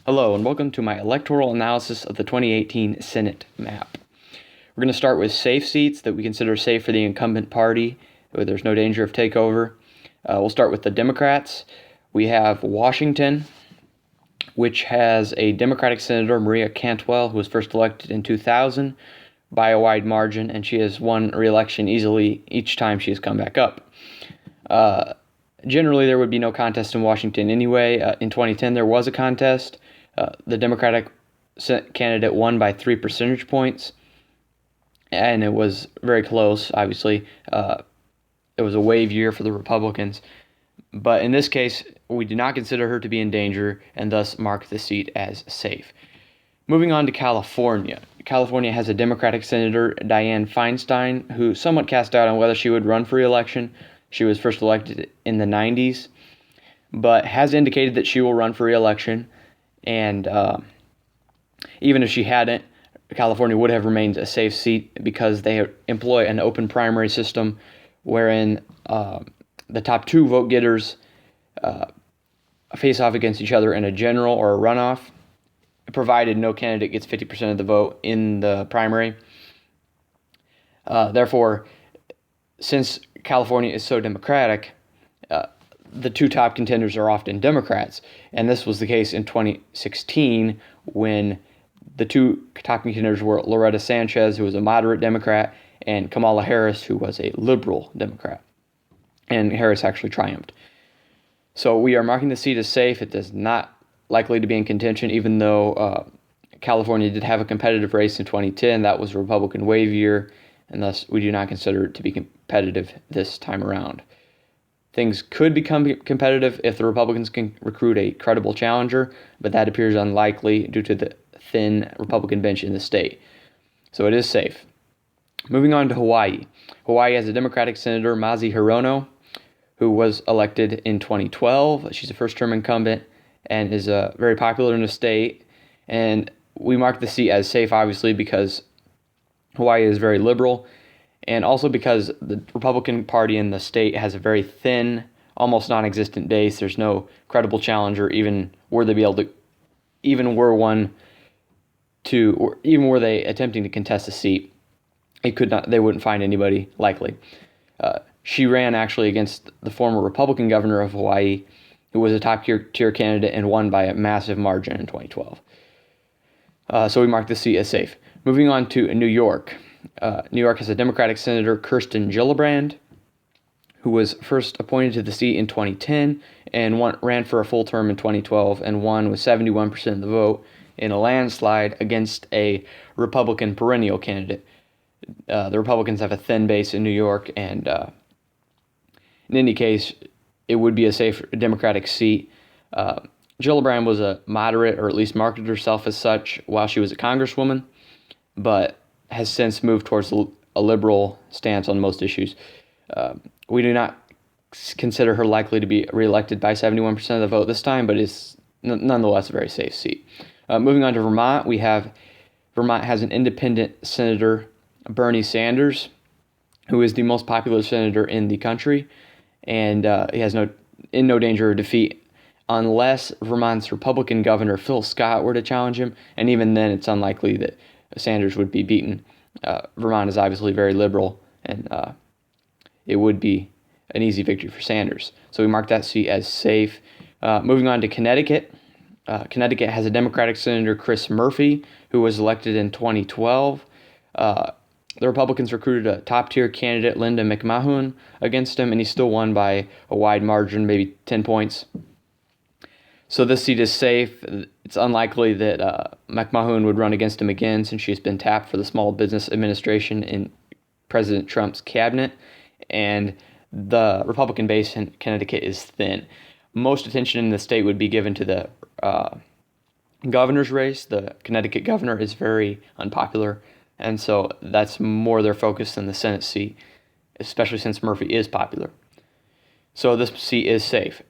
Hello, and welcome to my electoral analysis of the 2018 Senate map. We're going to start with safe seats that we consider safe for the incumbent party, where there's no danger of takeover. We'll start with the Democrats. We have Washington, which has a Democratic Senator, Maria Cantwell, who was first elected in 2000 by a wide margin, and she has won re-election easily each time she has come back up. Generally, there would be no contest in Washington anyway. In 2010, there was a contest. The Democratic candidate won by 3 percentage points, and it was very close, obviously. It was a wave year for the Republicans. But in this case, we do not consider her to be in danger and thus mark the seat as safe. Moving on to California. California has a Democratic Senator, Dianne Feinstein, who somewhat cast doubt on whether she would run for re-election. She was first elected in the 90s, but has indicated that she will run for re-election. And even if she hadn't, California would have remained a safe seat because they employ an open primary system wherein the top two vote getters face off against each other in a general or a runoff, provided no candidate gets 50% of the vote in the primary. Therefore, since California is so democratic, the two top contenders are often Democrats, and this was the case in 2016 when the two top contenders were Loretta Sanchez, who was a moderate Democrat, and Kamala Harris, who was a liberal Democrat. And Harris actually triumphed. So we are marking the seat as safe. It is not likely to be in contention, even though California did have a competitive race in 2010. That was a Republican wave year, and thus we do not consider it to be competitive this time around. Things could become competitive if the Republicans can recruit a credible challenger, but that appears unlikely due to the thin Republican bench in the state. So it is safe. Moving on to Hawaii. Hawaii has a Democratic Senator, Mazi Hirono, who was elected in 2012. She's a first-term incumbent and is very popular in the state. And we mark the seat as safe, obviously, because Hawaii is very liberal, and also because the Republican Party in the state has a very thin, almost non-existent base. There's no credible challenger, even were they attempting to contest a seat, they wouldn't find anybody likely. She ran actually against the former Republican governor of Hawaii, who was a top-tier candidate and won by a massive margin in 2012. So we mark the seat as safe. Moving on to New York. New York has a Democratic Senator, Kirsten Gillibrand, who was first appointed to the seat in 2010 and ran for a full term in 2012 and won with 71% of the vote in a landslide against a Republican perennial candidate. The Republicans have a thin base in New York, and in any case, it would be a safe Democratic seat. Gillibrand was a moderate, or at least marketed herself as such, while she was a congresswoman, but has since moved towards a liberal stance on most issues. We do not consider her likely to be reelected by 71% of the vote this time, but is nonetheless a very safe seat. Moving on to Vermont, Vermont has an independent senator, Bernie Sanders, who is the most popular senator in the country, and he has no danger of defeat unless Vermont's Republican governor Phil Scott were to challenge him, and even then it's unlikely that Sanders would be beaten. Vermont is obviously very liberal, and it would be an easy victory for Sanders. So we mark that seat as safe. Moving on to Connecticut. Connecticut has a Democratic Senator, Chris Murphy, who was elected in 2012. The Republicans recruited a top-tier candidate, Linda McMahon, against him, and he still won by a wide margin, maybe 10 points. So this seat is safe. It's unlikely that McMahon would run against him again, since she's been tapped for the Small Business Administration in President Trump's cabinet, and the Republican base in Connecticut is thin. Most attention in the state would be given to the governor's race. The Connecticut governor is very unpopular, and so that's more their focus than the Senate seat, especially since Murphy is popular. So this seat is safe.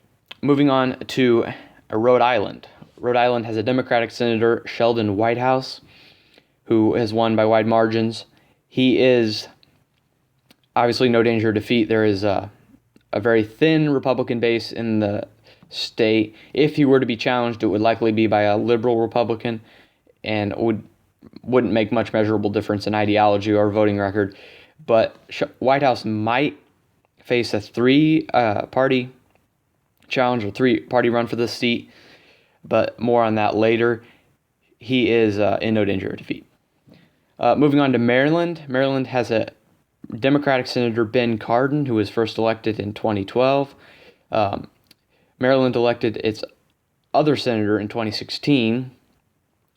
Moving on to Rhode Island. Rhode Island has a Democratic Senator, Sheldon Whitehouse, who has won by wide margins. He is obviously no danger of defeat. There is a very thin Republican base in the state. If he were to be challenged, it would likely be by a liberal Republican, and wouldn't make much measurable difference in ideology or voting record. But White House might face a three-party challenge or three-party run for this seat, but more on that later. He is in no danger of defeat. Moving on to Maryland. Maryland has a Democratic Senator Ben Cardin, who was first elected in 2012. Maryland elected its other senator in 2016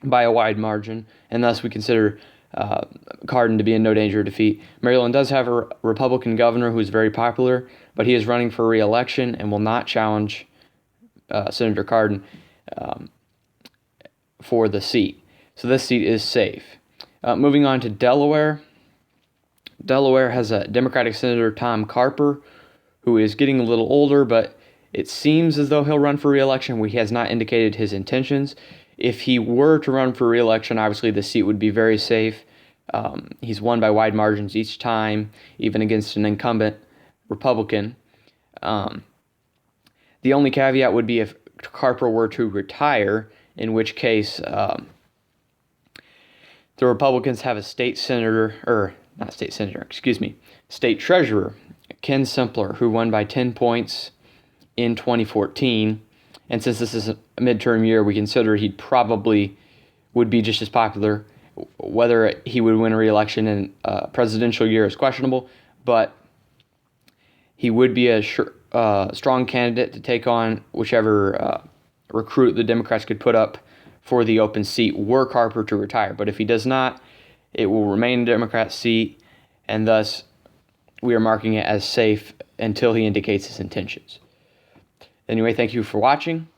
by a wide margin, and thus we consider Cardin to be in no danger of defeat. Maryland does have a Republican governor who is very popular, but he is running for re-election and will not challenge Senator Cardin for the seat. So this seat is safe. Moving on to Delaware. Delaware has a Democratic Senator, Tom Carper, who is getting a little older, but it seems as though he'll run for re-election. He has not indicated his intentions. If he were to run for re-election, obviously the seat would be very safe. He's won by wide margins each time, even against an incumbent Republican. The only caveat would be if Carper were to retire, in which case the Republicans have a state treasurer, Ken Simpler, who won by 10 points in 2014. And since this is a midterm year, we consider he probably would be just as popular. Whether he would win a re-election in a presidential year is questionable, but he would be a strong candidate to take on whichever recruit the Democrats could put up for the open seat were Carper to retire. But if he does not, it will remain a Democrat seat, and thus we are marking it as safe until he indicates his intentions. Anyway, thank you for watching,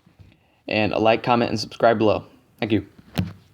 and like, comment, and subscribe below. Thank you.